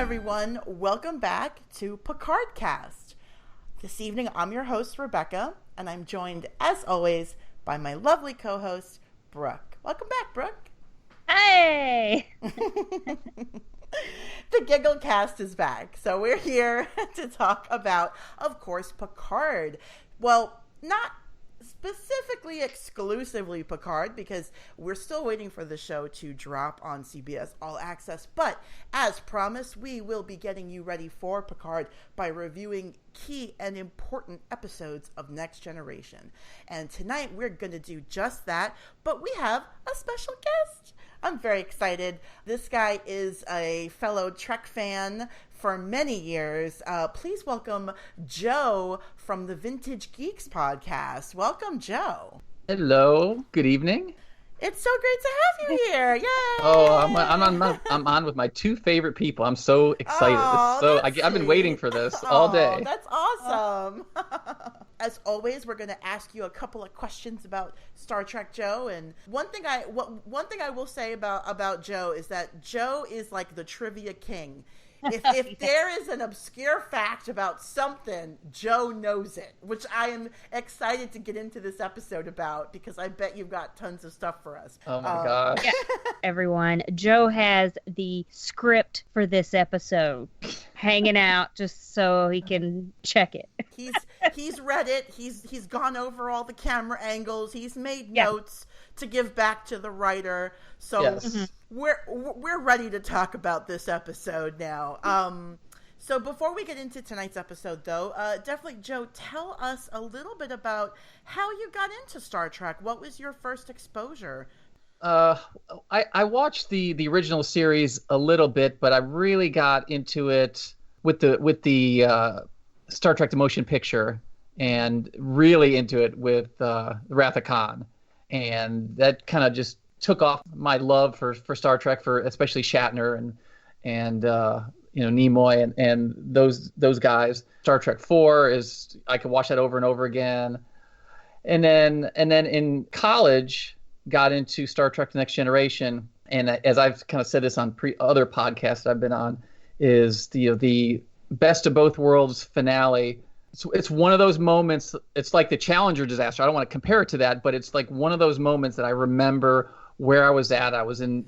everyone. Welcome back to Picard Cast. This evening, I'm your host, Rebecca, and I'm joined, as always, by my lovely co-host, Brooke. Welcome back, Brooke. Hey! The Giggle Cast is back, so we're here to talk about, of course, Picard. Well, not specifically exclusively Picard, because we're still waiting for the show to drop on CBS All Access, but as promised, we will be getting you ready for Picard by reviewing key and important episodes of Next Generation. And tonight we're going to do just that, but we have a special guest. I'm very excited. This guy is a fellow Trek fan for many years. Please welcome Joe from the Vintage Geeks podcast. Welcome, Joe. Hello. Good evening. It's so great to have you here. Yay! Oh, I'm on with my two favorite people. I'm so excited. Oh, I've been waiting for this all day. That's awesome. As always, we're going to ask you a couple of questions about Star Trek, Joe. And one thing I will say about Joe is that Joe is like the trivia king. If there is an obscure fact about something, Joe knows it, which I am excited to get into this episode about, because I bet you've got tons of stuff for us. Oh my gosh. Yeah, everyone, Joe has the script for this episode hanging out just so he can check it. He's read it. He's gone over all the camera angles. He's made notes to give back to the writer. So yes. We're ready to talk about this episode now. So before we get into tonight's episode, though, definitely, Joe, tell us a little bit about how you got into Star Trek. What was your first exposure? I watched the original series a little bit, but I really got into it with the Star Trek: The Motion Picture, and really into it with Wrath of Khan, and that kind of just took off my love for Star Trek, for especially Shatner and Nimoy and those guys. Star Trek 4 is, I could watch that over and over again. And then in college, got into Star Trek: The Next Generation, and as I've kind of said this on other podcasts I've been on, is the Best of Both Worlds finale. It's one of those moments. It's like the Challenger disaster. I don't want to compare it to that, but it's like one of those moments that I remember where I was at. I was in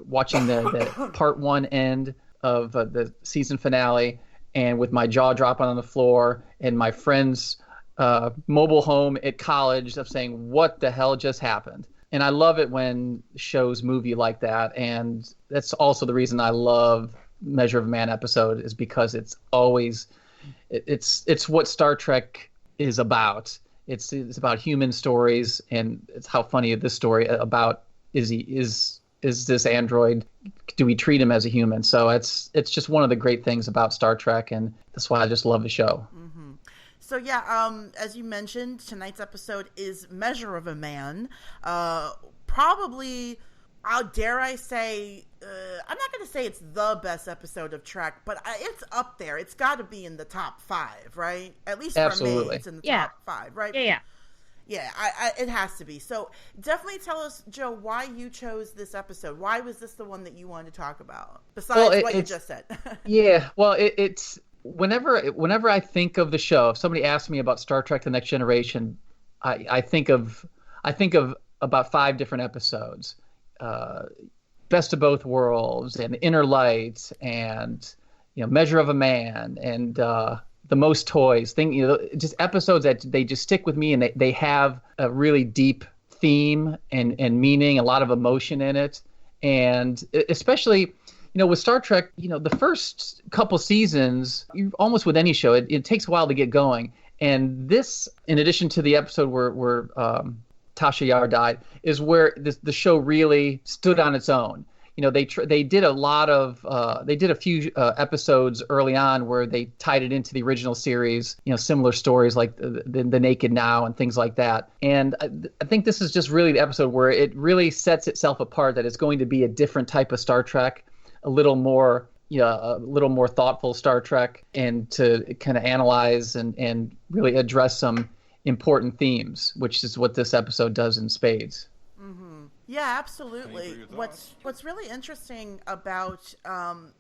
watching the part one end of the season finale, and with my jaw dropping on the floor, and my friend's mobile home at college of saying, "What the hell just happened?" And I love it when shows move you like that, and that's also the reason I love Measure of a Man episode, is because it's always it's what Star Trek is about. It's about human stories, and it's how funny this story about is this android, do we treat him as a human? So it's just one of the great things about Star Trek, and that's why I just love the show. Mm-hmm. So as you mentioned, tonight's episode is Measure of a Man. Probably, dare I say, I'm not going to say it's the best episode of Trek, but it's up there. It's got to be in the top 5, right? At least for me, it's in the top 5, right? Yeah. Yeah, it has to be. So definitely tell us, Joe, why you chose this episode. Why was this the one that you wanted to talk about, besides what you just said? Yeah, well, it's whenever I think of the show, if somebody asks me about Star Trek: The Next Generation, I think of about 5 different episodes. Best of Both Worlds, and Inner Light, and Measure of a Man, and The Most Toys. Just episodes that they just stick with me, and they have a really deep theme and meaning, a lot of emotion in it, and especially with Star Trek, the first couple seasons, almost with any show, it takes a while to get going, and this, in addition to the episode where Tasha Yar died, is where the show really stood on its own. They did a few episodes early on where they tied it into the original series, similar stories like the Naked Now and things like that. And I think this is just really the episode where it really sets itself apart, that it's going to be a different type of Star Trek, a little more thoughtful Star Trek, and to kind of analyze and really address some important themes, which is what this episode does in spades. Mm-hmm. Yeah, absolutely. What's really interesting about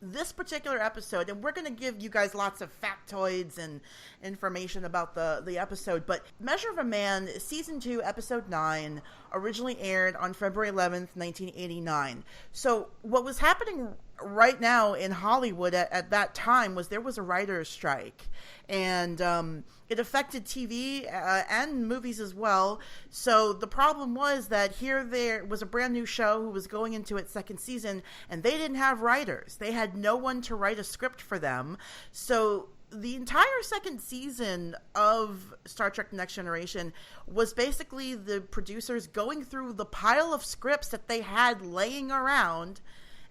this particular episode, and we're going to give you guys lots of factoids and information about the episode, but Measure of a Man, Season 2, Episode 9, originally aired on February 11th, 1989. So what was happening right now in Hollywood at that time was there was a writer's strike, and it affected TV and movies as well. So the problem was that there was a brand new show who was going into its second season, and they didn't have writers. They had no one to write a script for them. So the entire second season of Star Trek Next Generation was basically the producers going through the pile of scripts that they had laying around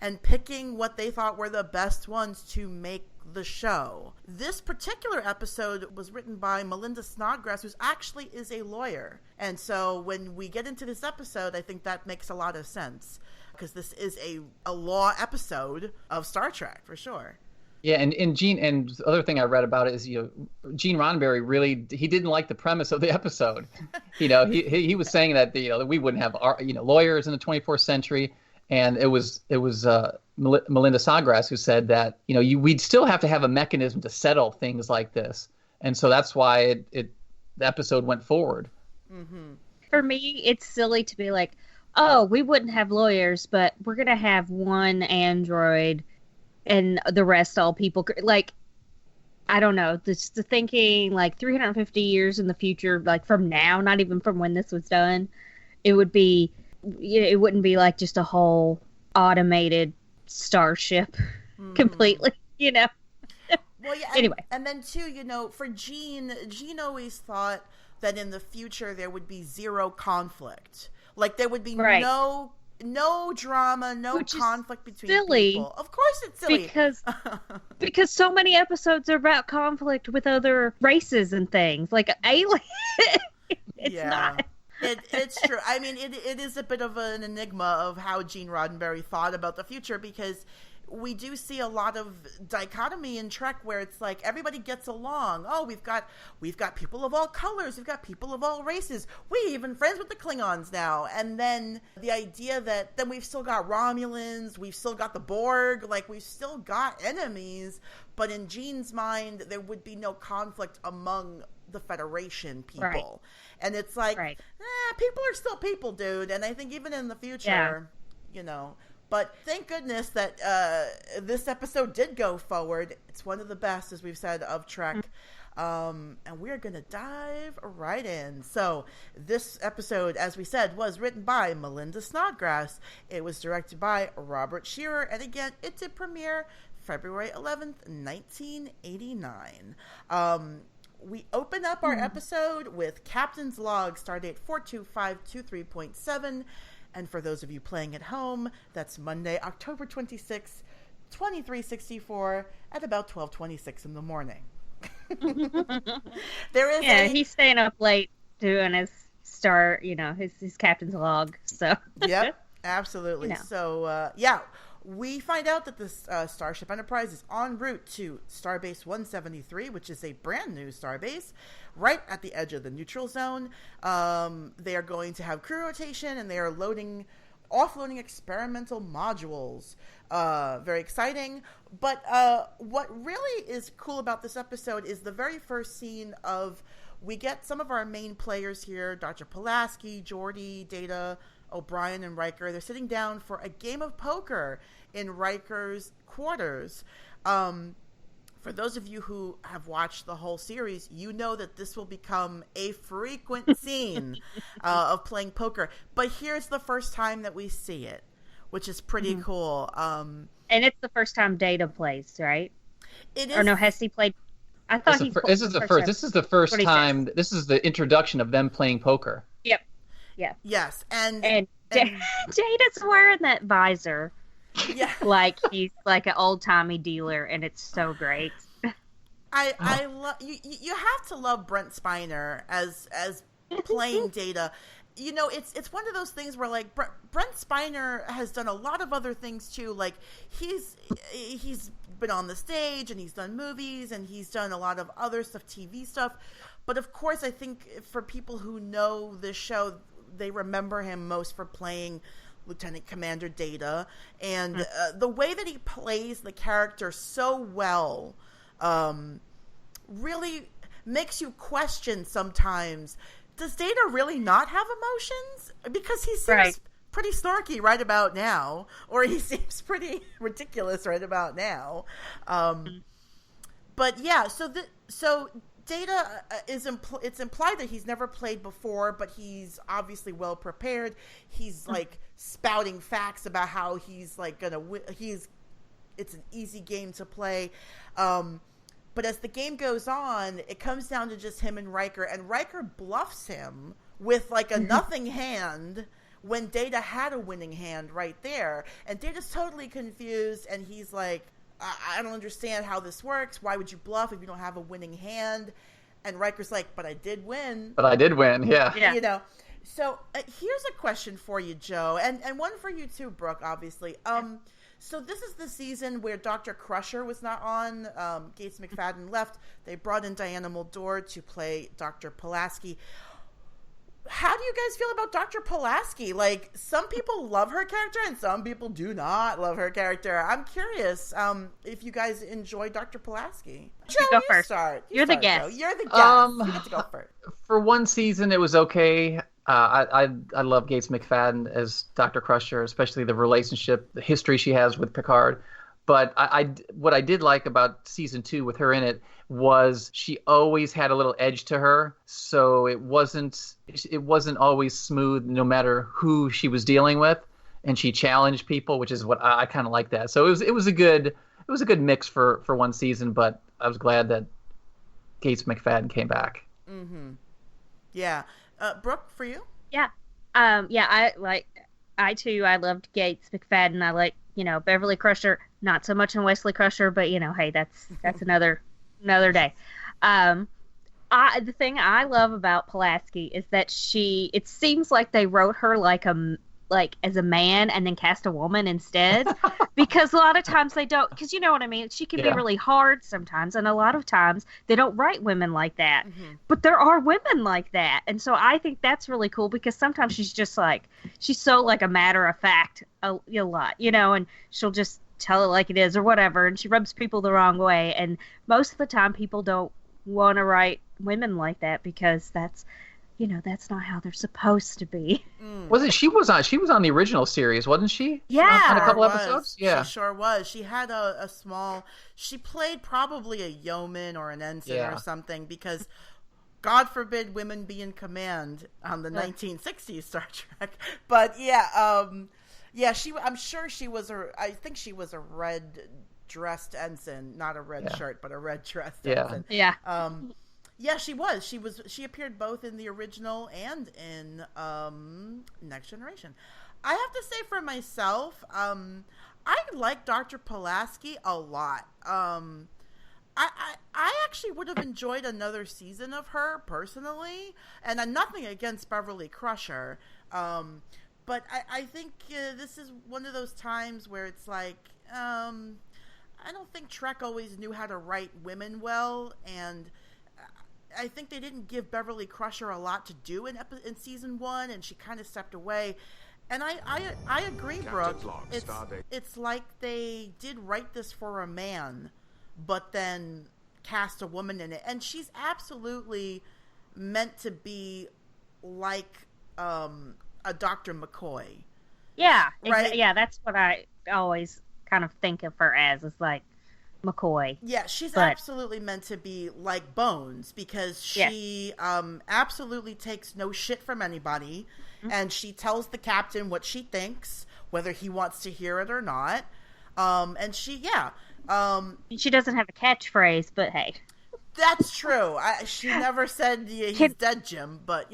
and picking what they thought were the best ones to make the show. This particular episode was written by Melinda Snodgrass, who actually is a lawyer. And so when we get into this episode, I think that makes a lot of sense, because this is a law episode of Star Trek, for sure. Yeah, and Gene, and the other thing I read about it is, Gene Roddenberry really, he didn't like the premise of the episode. He was saying that that we wouldn't have lawyers in the 24th century. And it was Melinda Snodgrass who said that we'd still have to have a mechanism to settle things like this, and so that's why the episode went forward. Mm-hmm. For me, it's silly to be like, oh, we wouldn't have lawyers, but we're gonna have one android, and the rest all people. Like, I don't know. The thinking like 350 years in the future, like from now, not even from when this was done, it wouldn't be like just a whole automated starship completely, Well, yeah. Anyway. And then too, for Gene always thought that in the future there would be zero conflict. Like there would be no drama, no conflict between people. Of course it's silly. Because so many episodes are about conflict with other races and things. Like alien. It's not. It's true. I mean, it is a bit of an enigma of how Gene Roddenberry thought about the future, because we do see a lot of dichotomy in Trek where it's like everybody gets along. Oh, we've got people of all colors. We've got people of all races. We even friends with the Klingons now. And then the idea that then we've still got Romulans. We've still got the Borg. Like, we've still got enemies. But in Gene's mind, there would be no conflict among the Federation people. Right. And it's like, people are still people, dude. And I think even in the future, But thank goodness that this episode did go forward. It's one of the best, as we've said, of Trek. And we're going to dive right in. So this episode, as we said, was written by Melinda Snodgrass. It was directed by Robert Shearer. And again, it did premiere February 11th, 1989. We open up our episode with Captain's Log, stardate 42523.7. And for those of you playing at home, that's Monday, October 26, 2364 at about 12:26 in the morning. He's staying up late doing his his Captain's Log. So yep, absolutely. So we find out that this Starship Enterprise is en route to Starbase 173, which is a brand new starbase right at the edge of the neutral zone. They are going to have crew rotation, and they are offloading experimental modules. Very exciting. But what really is cool about this episode is the very first scene we get some of our main players here, Dr. Pulaski, Geordi, Data, O'Brien, and Riker. They're sitting down for a game of poker in Riker's quarters. For those of you who have watched the whole series, you know that this will become a frequent scene of playing poker. But here's the first time that we see it, which is pretty cool. And it's the first time Data plays, right? It is. Or no, has he played? I thought this is the first. This is the first time. This is the introduction of them playing poker. Yep. Yeah. Yes, and Data's wearing that visor. Yeah. Like he's like an old timey dealer, and it's so great. I love you have to love Brent Spiner as playing Data. It's one of those things where like Brent Spiner has done a lot of other things too. Like he's been on the stage, and he's done movies, and he's done a lot of other stuff, TV stuff. But of course, I think for people who know this show, they remember him most for playing Lieutenant Commander Data, and the way that he plays the character so well really makes you question sometimes, does Data really not have emotions? Because he seems pretty snarky right about now, or he seems pretty ridiculous right about now. But yeah, so Data it's implied that he's never played before, but he's obviously well prepared. He's like spouting facts about how he's like gonna win. It's an easy game to play. But as the game goes on, it comes down to just him and Riker bluffs him with like a nothing hand when Data had a winning hand right there. And Data's totally confused, and he's like, I don't understand how this works. Why would you bluff if you don't have a winning hand? And Riker's like, but I did win. But I did win, yeah. You know. So here's a question for you, Joe, and one for you too, Brooke, obviously. So this is the season where Dr. Crusher was not on. Gates McFadden left. They brought in Diana Muldaur to play Dr. Pulaski. How do you guys feel about Dr. Pulaski? Like, some people love her character and some people do not love her character. I'm curious if you guys enjoy Dr. Pulaski. Joe, go first. Start. You're the guest. Joe. You're the guest. You get to go first. For one season, it was okay. I love Gates McFadden as Dr. Crusher, especially the relationship, the history she has with Picard. But what I did like about season 2 with her in it was she always had a little edge to her, so it wasn't always smooth no matter who she was dealing with, and she challenged people, which is what I kind of like that. So it was a good mix for one season, but I was glad that Gates McFadden came back. Mm-hmm. Yeah. Brooke, for you? Yeah. I too loved Gates McFadden. I like, Beverly Crusher, not so much in Wesley Crusher, but hey, that's another day. The thing I love about Pulaski is that it seems like they wrote her like as a man and then cast a woman instead, because a lot of times they don't, because you know what I mean, she can be really hard sometimes, and a lot of times they don't write women like that, but there are women like that, and so I think that's really cool, because sometimes she's so like a matter of fact a lot, and she'll just tell it like it is or whatever, and she rubs people the wrong way, and most of the time people don't want to write women like that, because that's not how they're supposed to be. She was on the original series, wasn't she? Yeah. On a couple episodes? Yeah. She sure was. She had she played probably a yeoman or an ensign or something, because God forbid women be in command on the 1960s Star Trek. But I'm sure she was I think she was a red dressed ensign, not a red shirt, but a red dressed ensign. Yeah. Yeah, she was. She appeared both in the original and in Next Generation. I have to say for myself, I like Dr. Pulaski a lot. I actually would have enjoyed another season of her personally, and I'm nothing against Beverly Crusher, but I think this is one of those times where it's like, I don't think Trek always knew how to write women well, and I think they didn't give Beverly Crusher a lot to do in season 1, and she kind of stepped away. And I agree, Brooke. It's like they did write this for a man, but then cast a woman in it, and she's absolutely meant to be like a Dr. McCoy. Yeah, right. Yeah, that's what I always kind of think of her as, is like McCoy. Yeah, she's absolutely meant to be like Bones, because she absolutely takes no shit from anybody, and she tells the captain what she thinks, whether he wants to hear it or not. And she doesn't have a catchphrase, but hey. That's true. She never said he's dead, Jim, but